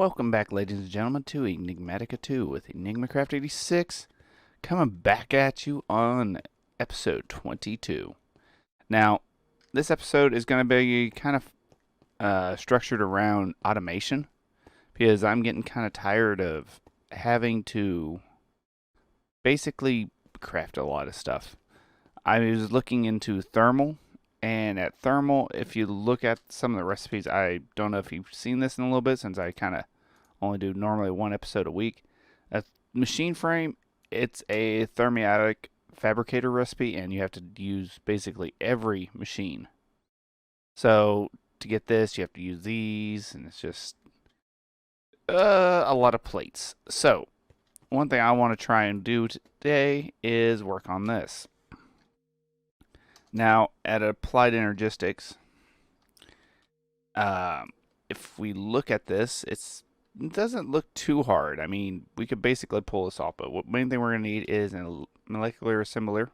Welcome back, ladies and gentlemen, to Enigmatica 2 with Enigmacraft 86, coming back at you on episode 22. Now, this episode is going to be kind of structured around automation, because I'm getting kind of tired of having to basically craft a lot of stuff. I was looking into thermal, and at thermal, if you look at some of the recipes, I don't know if you've seen this in a little bit since I kind of only do normally one episode a week. A machine frame, it's a thermiotic fabricator recipe, and you have to use basically every machine. So to get this, you have to use these, and it's just a lot of plates. So one thing I want to try and do today is work on this. Now, at Applied Energistics, if we look at this, it doesn't look too hard. I mean, we could basically pull this off, but the main thing we're going to need is a molecular assembler.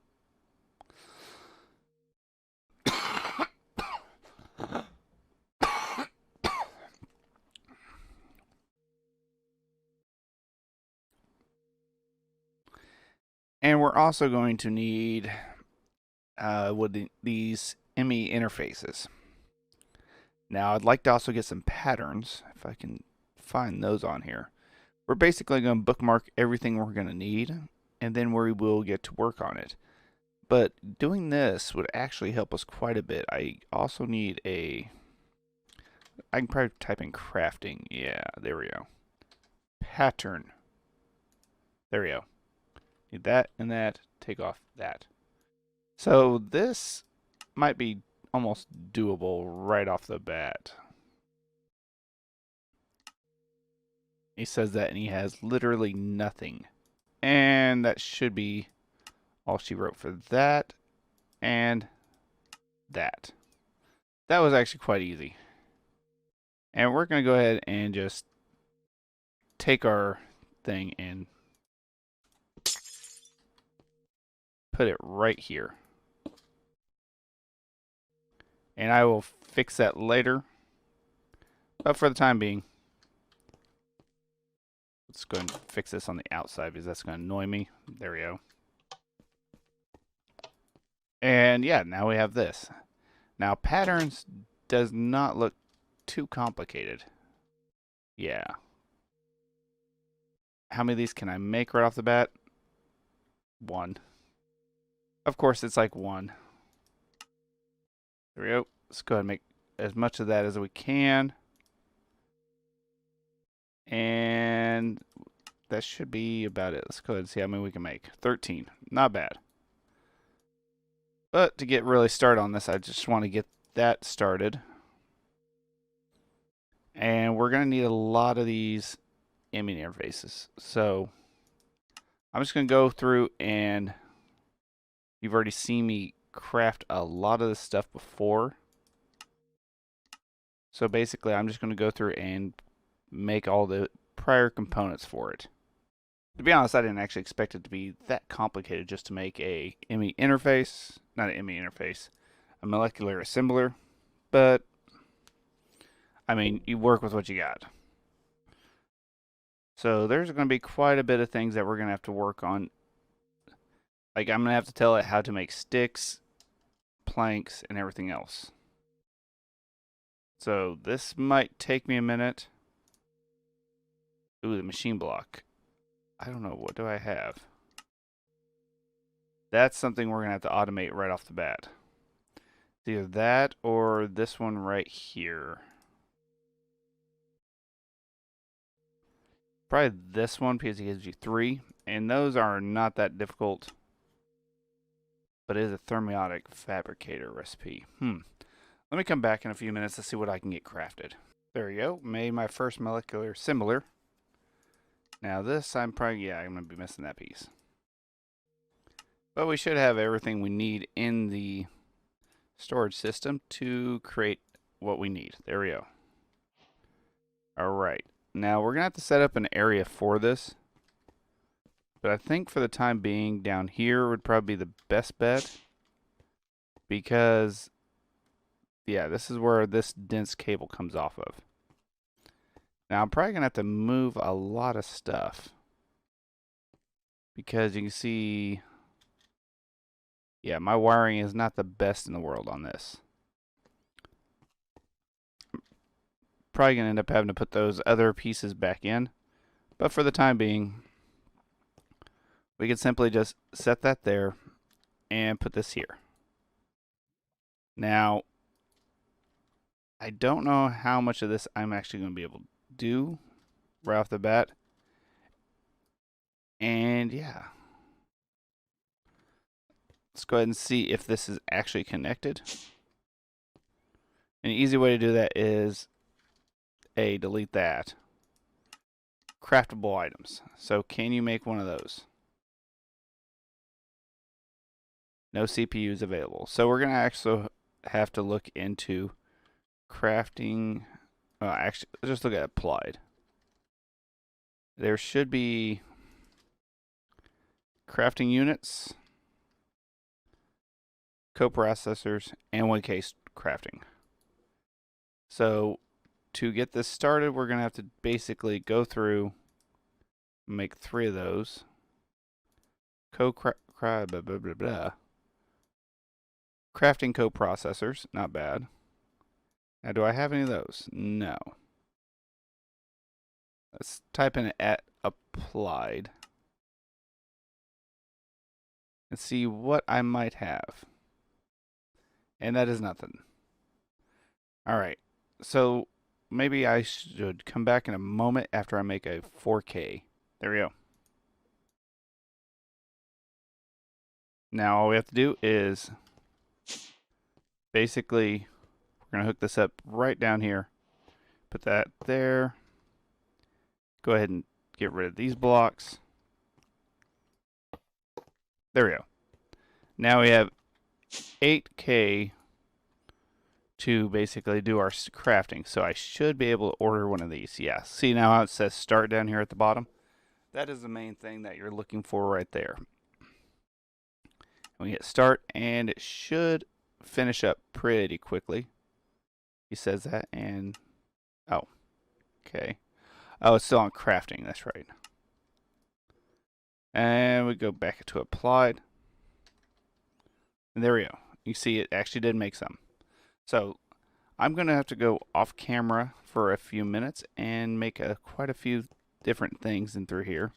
And we're also going to need these ME interfaces. Now, I'd like to also get some patterns, if I can find those on here. We're basically going to bookmark everything we're going to need, and then we will get to work on it. But doing this would actually help us quite a bit. I also need I can probably type in crafting. Yeah, there we go. Pattern. There we go. Need that and that. Take off that. So this might be almost doable right off the bat. He says that and he has literally nothing. And that should be all she wrote for that and that. That was actually quite easy. And we're going to go ahead and just take our thing and put it right here. And I will fix that later. But for the time being, let's go ahead and fix this on the outside because that's going to annoy me. There we go. And yeah, now we have this. Now patterns does not look too complicated. Yeah. How many of these can I make right off the bat? One. Of course, it's like one. There we go. Let's go ahead and make as much of that as we can. And that should be about it. Let's go ahead and see how many we can make. 13. Not bad. But to get really started on this, I just want to get that started. And we're going to need a lot of these image interfaces. So I'm just going to go through, and you've already seen me craft a lot of this stuff before. So basically, I'm just going to go through and make all the prior components for it. To be honest, I didn't actually expect it to be that complicated just to make a ME interface, not an ME interface, a molecular assembler, but I mean, you work with what you got. So there's going to be quite a bit of things that we're going to have to work on. Like, I'm going to have to tell it how to make sticks, planks, and everything else. So this might take me a minute. Ooh, the machine block. I don't know. What do I have? That's something we're going to have to automate right off the bat. It's either that or this one right here. Probably this one because it gives you 3. And those are not that difficult. But it is a thermiotic fabricator recipe. Let me come back in a few minutes to see what I can get crafted. There we go. Made my first molecular assembler. Now this, I'm going to be missing that piece. But we should have everything we need in the storage system to create what we need. There we go. Alright. Now we're going to have to set up an area for this. But I think for the time being, down here would probably be the best bet. Because, yeah, this is where this dense cable comes off of. Now I'm probably going to have to move a lot of stuff. Because you can see, yeah, my wiring is not the best in the world on this. Probably going to end up having to put those other pieces back in. But for the time being, we can simply just set that there and put this here. Now, I don't know how much of this I'm actually going to be able to do right off the bat. And yeah, let's go ahead and see if this is actually connected. An easy way to do that is delete that. Craftable items. So can you make one of those? No CPUs available. So we're going to actually have to look into crafting. Actually, let's just look at applied. There should be crafting units, coprocessors, and 1K crafting. So to get this started, we're going to have to basically go through, make 3 of those. Crafting coprocessors, not bad. Now, do I have any of those? No. Let's type in at applied and see what I might have. And that is nothing. Alright, so maybe I should come back in a moment after I make a 4K. There we go. Now all we have to do is basically, we're going to hook this up right down here. Put that there. Go ahead and get rid of these blocks. There we go. Now we have 8K to basically do our crafting. So I should be able to order one of these. Yeah. See now how it says start down here at the bottom? That is the main thing that you're looking for right there. We hit start and it should finish up pretty quickly. He says that and oh, okay. Oh, it's still on crafting. That's right. And we go back to applied. And there we go. You see it actually did make some. So I'm going to have to go off camera for a few minutes and make quite a few different things in through here.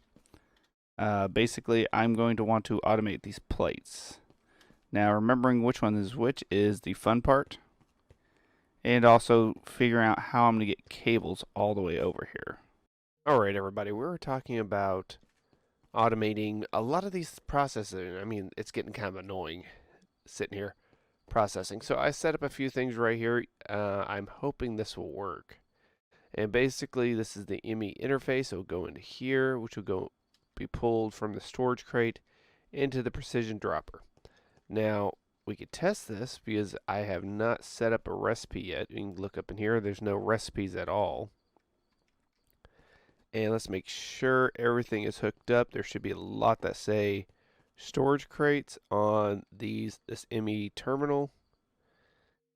Basically, I'm going to want to automate these plates. Now, remembering which one is which is the fun part. And also figuring out how I'm going to get cables all the way over here. Alright everybody, we were talking about automating a lot of these processing. I mean, it's getting kind of annoying sitting here processing. So I set up a few things right here. I'm hoping this will work. And basically this is the ME interface. It will go into here, which will be pulled from the storage crate into the precision dropper. Now, we could test this because I have not set up a recipe yet. You can look up in here. There's no recipes at all. And let's make sure everything is hooked up. There should be a lot that say storage crates on this ME terminal.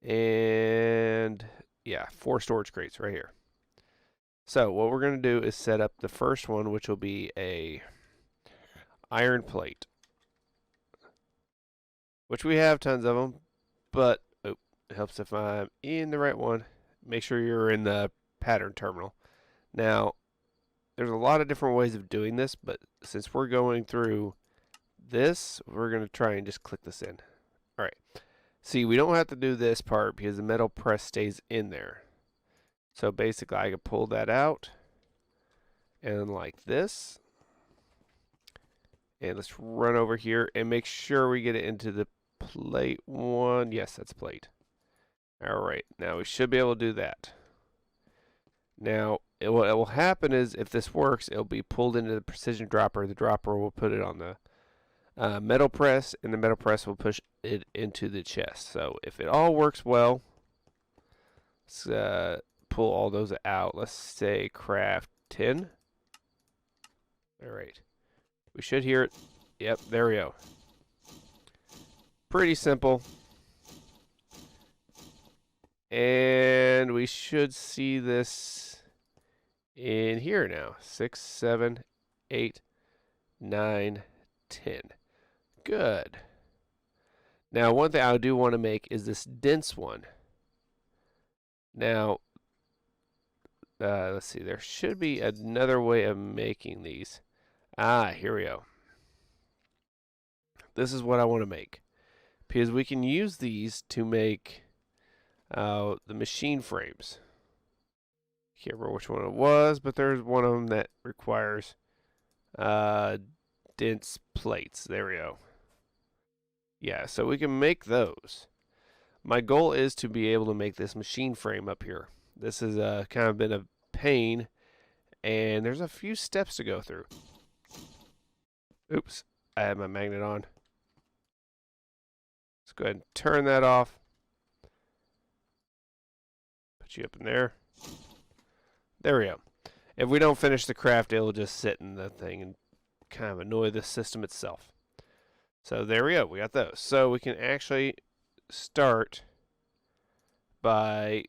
And yeah, 4 storage crates right here. So what we're going to do is set up the first one, which will be a iron plate, which we have tons of them, but it helps if I'm in the right one. Make sure you're in the pattern terminal. Now, there's a lot of different ways of doing this, but since we're going through this, we're going to try and just click this in. All right. See, we don't have to do this part because the metal press stays in there. So basically, I can pull that out and like this. And let's run over here and make sure we get it into the plate one. Yes, that's plate. All right. Now we should be able to do that. Now, what will happen is if this works, it'll be pulled into the precision dropper. The dropper will put it on the metal press, and the metal press will push it into the chest. So if it all works well, let's pull all those out. Let's say craft 10. All right. We should hear it. Yep, there we go. Pretty simple. And we should see this in here now. 6, 7, 8, 9, 10. Good. Now, one thing I do want to make is this dense one. Now, let's see. There should be another way of making these. Ah, here we go. This is what I want to make. Because we can use these to make the machine frames. Can't remember which one it was, but there's one of them that requires dense plates. There we go. Yeah, so we can make those. My goal is to be able to make this machine frame up here. This has kind of been a pain, and there's a few steps to go through. Oops, I had my magnet on. Let's go ahead and turn that off. Put you up in there. There we go. If we don't finish the craft, it'll just sit in the thing and kind of annoy the system itself. So there we go. We got those. So we can actually start by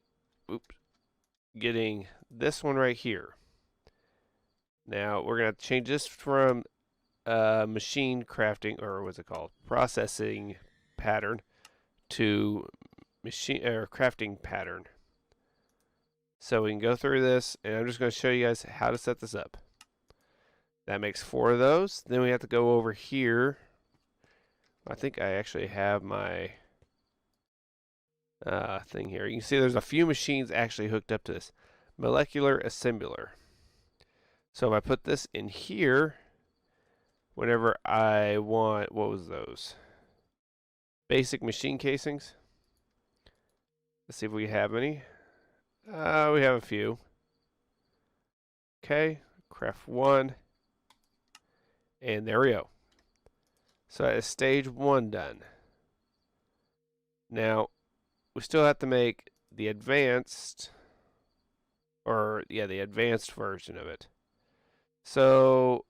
getting this one right here. Now we're going to change this from machine crafting, or what's it called? Processing pattern to machine or crafting pattern. So we can go through this, and I'm just going to show you guys how to set this up. That makes 4 of those. Then we have to go over here. I think I actually have my thing here. You can see there's a few machines actually hooked up to this. Molecular assembler. So if I put this in here, whenever I want, what was those? Basic machine casings. Let's see if we have any. We have a few. Okay, craft 1. And there we go. So that is stage 1 done. Now, we still have to make the advanced, the advanced version of it. So,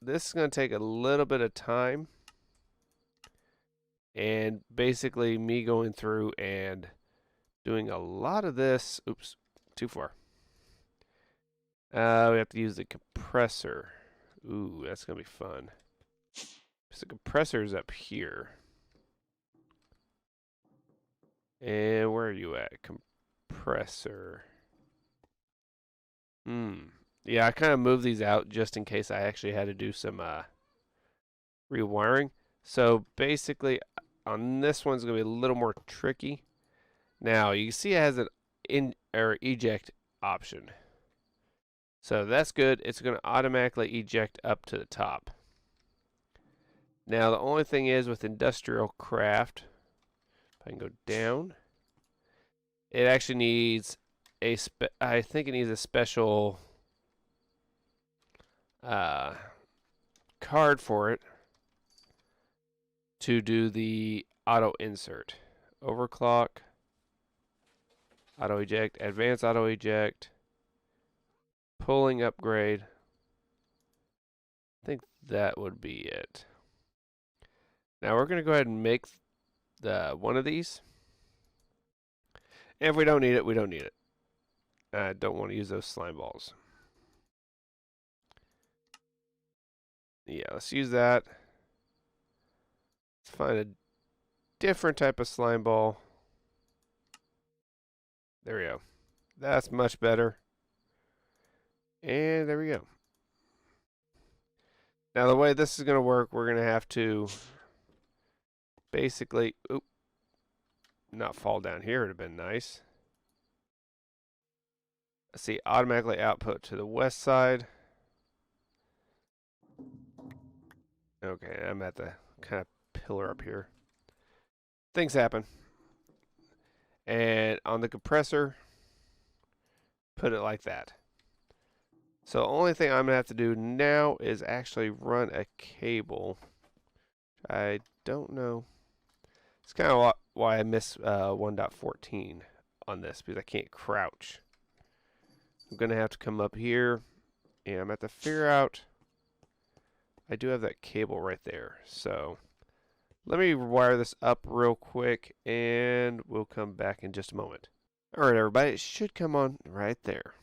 this is going to take a little bit of time. And basically me going through and doing a lot of this. Oops, too far. We have to use the compressor. Ooh, that's going to be fun. So the compressor's up here. And where are you at? Compressor. Yeah, I kind of moved these out just in case I actually had to do some rewiring. So basically, on this one's going to be a little more tricky. Now, you can see it has an eject option. So that's good. It's going to automatically eject up to the top. Now, the only thing is with industrial craft, if I can go down, it actually needs I think it needs a special card for it to do the auto insert. Overclock, auto eject, advanced auto eject, pulling upgrade. I think that would be it. Now we're going to go ahead and make one of these. And if we don't need it, we don't need it. I don't want to use those slime balls. Yeah, let's use that. Let's find a different type of slime ball. There we go. That's much better. And there we go. Now the way this is going to work, we're going to have to basically, not fall down here. It would have been nice. Let's see, automatically output to the west side. Okay, I'm at the kind of pillar up here. Things happen. And on the compressor, put it like that. So the only thing I'm going to have to do now is actually run a cable. I don't know. It's kind of why I miss 1.14 on this, because I can't crouch. I'm going to have to come up here, and I'm going to have to figure out. I do have that cable right there. So let me wire this up real quick, and we'll come back in just a moment. All right, everybody. It should come on right there.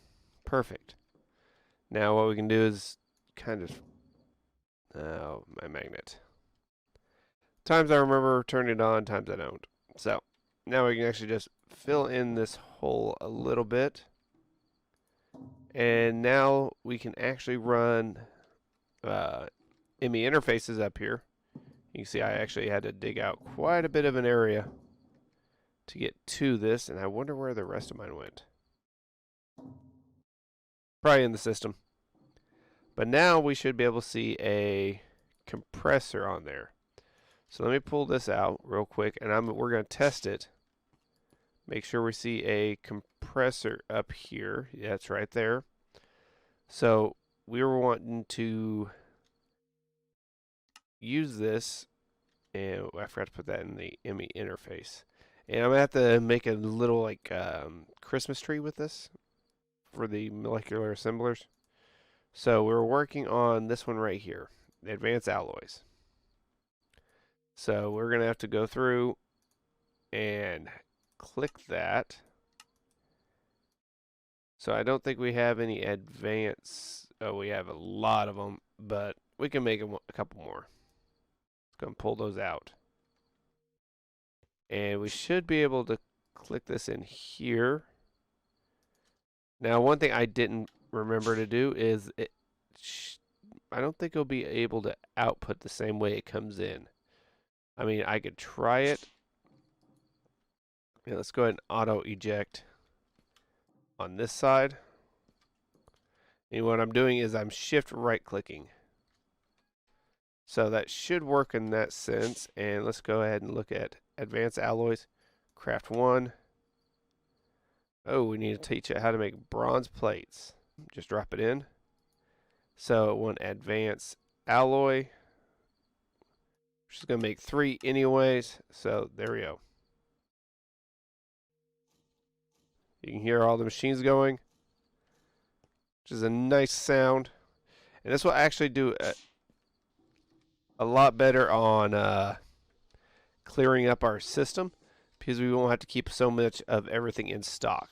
Perfect. Now what we can do is kind of... Oh, my magnet. Times I remember turning it on, times I don't. So, now we can actually just fill in this hole a little bit. And now we can actually run ME interfaces up here. You can see I actually had to dig out quite a bit of an area to get to this, and I wonder where the rest of mine went. Probably in the system. But now we should be able to see a compressor on there. So let me pull this out real quick, and we're going to test it. Make sure we see a compressor up here. Yeah, it's right there. So we were wanting to use this, and I forgot to put that in the ME interface. And I'm going to have to make a little like Christmas tree with this for the molecular assemblers. So we're working on this one right here, the advanced alloys. So we're going to have to go through and click that. So I don't think we have any advanced. Oh, we have a lot of them, but we can make a couple more. Let's go and pull those out. And we should be able to click this in here. Now, one thing I didn't remember to do is I don't think it'll be able to output the same way it comes in. I mean, I could try it. Yeah, let's go ahead and auto eject on this side. And what I'm doing is I'm shift right clicking. So that should work in that sense. And let's go ahead and look at advanced alloys, craft 1. Oh, we need to teach it how to make bronze plates. Just drop it in. So one advanced alloy. We're just going to make 3 anyways. So there we go. You can hear all the machines going, which is a nice sound. And this will actually do a lot better on clearing up our system, because we won't have to keep so much of everything in stock.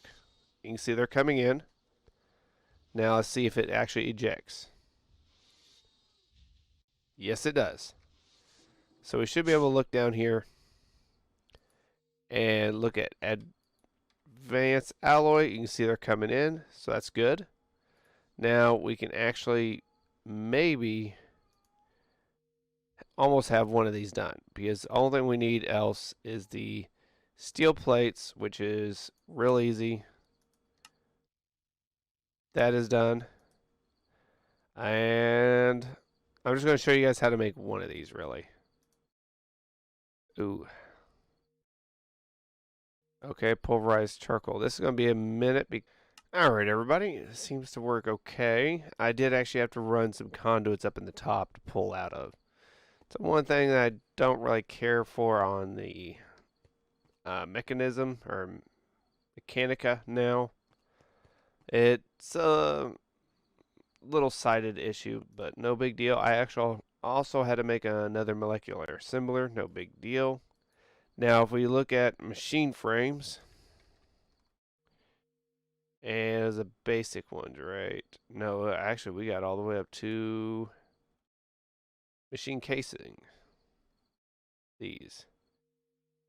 You can see they're coming in. Now let's see if it actually ejects. Yes, it does. So we should be able to look down here and look at advanced alloy. You can see they're coming in, so that's good. Now we can actually maybe almost have one of these done, because the only thing we need else is the steel plates, which is real easy. That is done. And I'm just going to show you guys how to make one of these, really. Ooh. Okay, pulverized charcoal. This is going to be a minute. Alright, everybody. It seems to work okay. I did actually have to run some conduits up in the top to pull out of. So one thing that I don't really care for on the mechanism or Mechanica now, it's a little sided issue, but no big deal. I actually also had to make another molecular assembler, no big deal. Now if we look at machine frames, and the basic ones, right? No, actually we got all the way up to machine casing. These.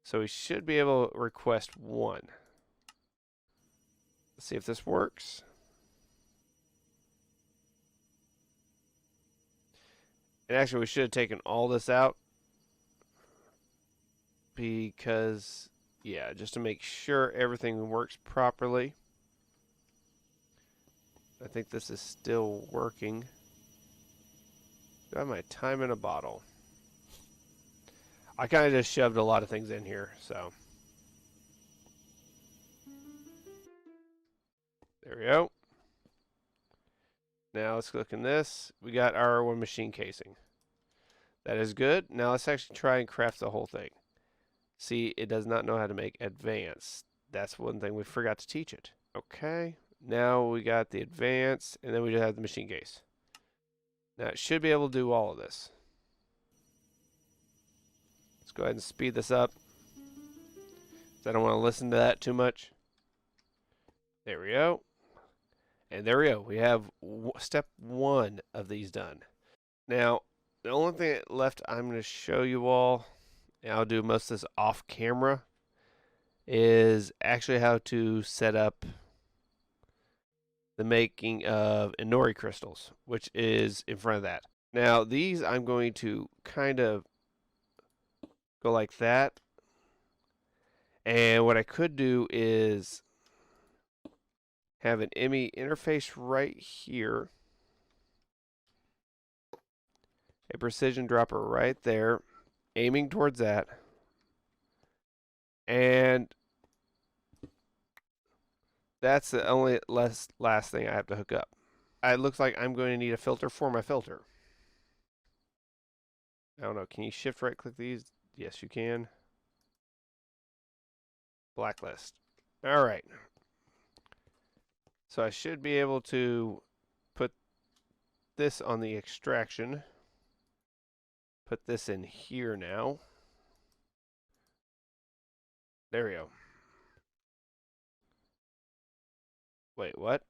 So we should be able to request one. Let's see if this works. And actually we should have taken all this out, because, yeah, just to make sure everything works properly. I think this is still working. Do I have my time in a bottle? I kind of just shoved a lot of things in here, so. There we go. Now let's look in this. We got our one machine casing. That is good. Now let's actually try and craft the whole thing. See, it does not know how to make advanced. That's one thing we forgot to teach it. Okay. Now we got the advanced, and then we just have the machine case. Now it should be able to do all of this. Let's go ahead and speed this up, because I don't want to listen to that too much. There we go. And there we go. We have step 1 of these done. Now, the only thing left I'm going to show you all, and I'll do most of this off camera, is actually how to set up the making of Inori crystals, which is in front of that. Now, these I'm going to kind of go like that. And what I could do is have an ME interface right here, a precision dropper right there, aiming towards that, and that's the only last thing I have to hook up. It looks like I'm going to need a filter for my filter. I don't know, can you shift right click these? Yes, you can. Blacklist. All right. So I should be able to put this on the extraction. Put this in here now. There we go. Wait, what?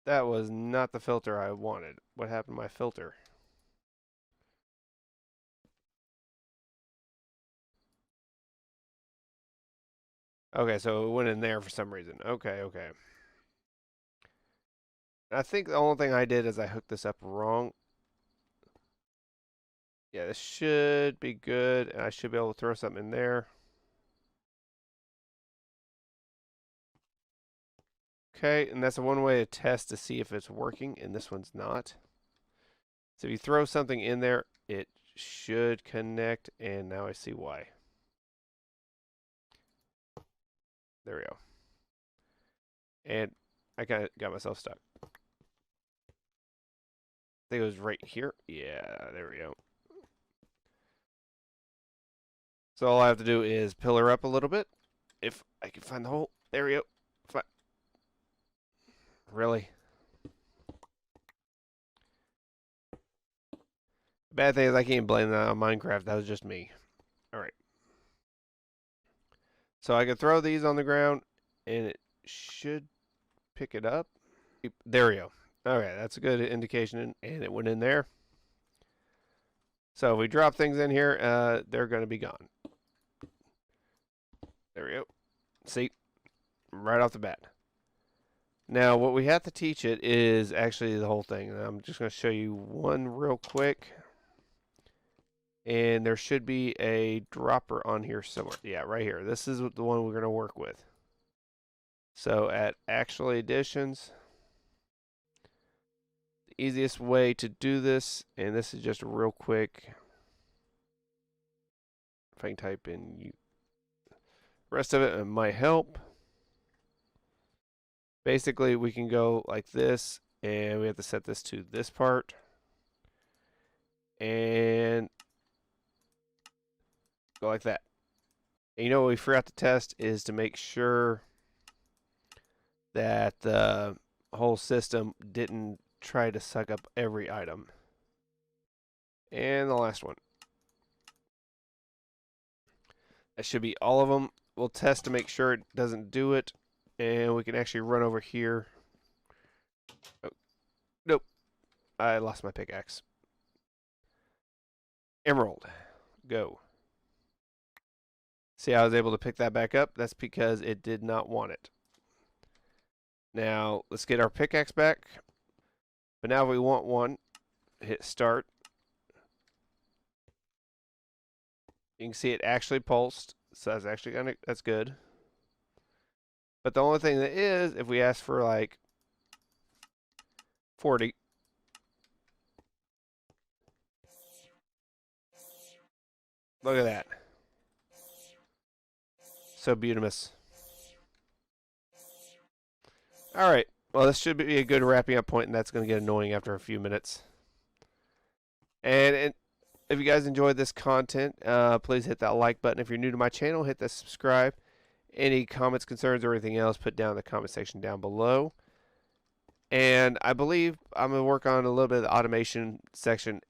That was not the filter I wanted. What happened to my filter? Okay, so it went in there for some reason. Okay, okay. I think the only thing I did is I hooked this up wrong. Yeah, this should be good, and I should be able to throw something in there. Okay, and that's one way to test to see if it's working, and this one's not. So if you throw something in there, it should connect, and now I see why. There we go. And I kind of got myself stuck. I think it was right here. Yeah, there we go. So all I have to do is pillar up a little bit. If I can find the hole. There we go. Really? Bad thing is I can't blame that on Minecraft. That was just me. Alright. So I can throw these on the ground, and it should pick it up. There we go. Okay, that's a good indication, and it went in there. So if we drop things in here, they're going to be gone. There we go. See? Right off the bat. Now, what we have to teach it is actually the whole thing. And I'm just going to show you one real quick. And there should be a dropper on here somewhere. Yeah, right here. This is the one we're going to work with. So at actual additions, the easiest way to do this, and this is just real quick. If I can type in you. Rest of it might help. Basically, we can go like this, and we have to set this to this part. And go like that. And you know what we forgot to test is to make sure that the whole system didn't try to suck up every item. And the last one. That should be all of them. We'll test to make sure it doesn't do it. And we can actually run over here. Oh, nope. I lost my pickaxe. Emerald. Go. See, I was able to pick that back up. That's because it did not want it. Now, let's get our pickaxe back. But now if we want one, hit start. You can see it actually pulsed. So that's actually that's good. But the only thing that is, if we ask for like 40, look at that. So beautiful. All right. Well, this should be a good wrapping up point, and that's going to get annoying after a few minutes. And if you guys enjoyed this content, please hit that like button. If you're new to my channel, hit that subscribe. Any comments, concerns, or anything else, put down in the comment section down below. And I believe I'm going to work on a little bit of the automation section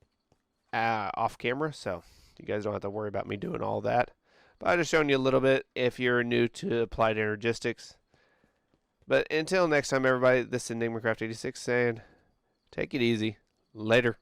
off camera, so you guys don't have to worry about me doing all that. But I'm just showing you a little bit if you're new to applied energistics. But until next time, everybody, this is Enigmacraft86 saying, take it easy. Later.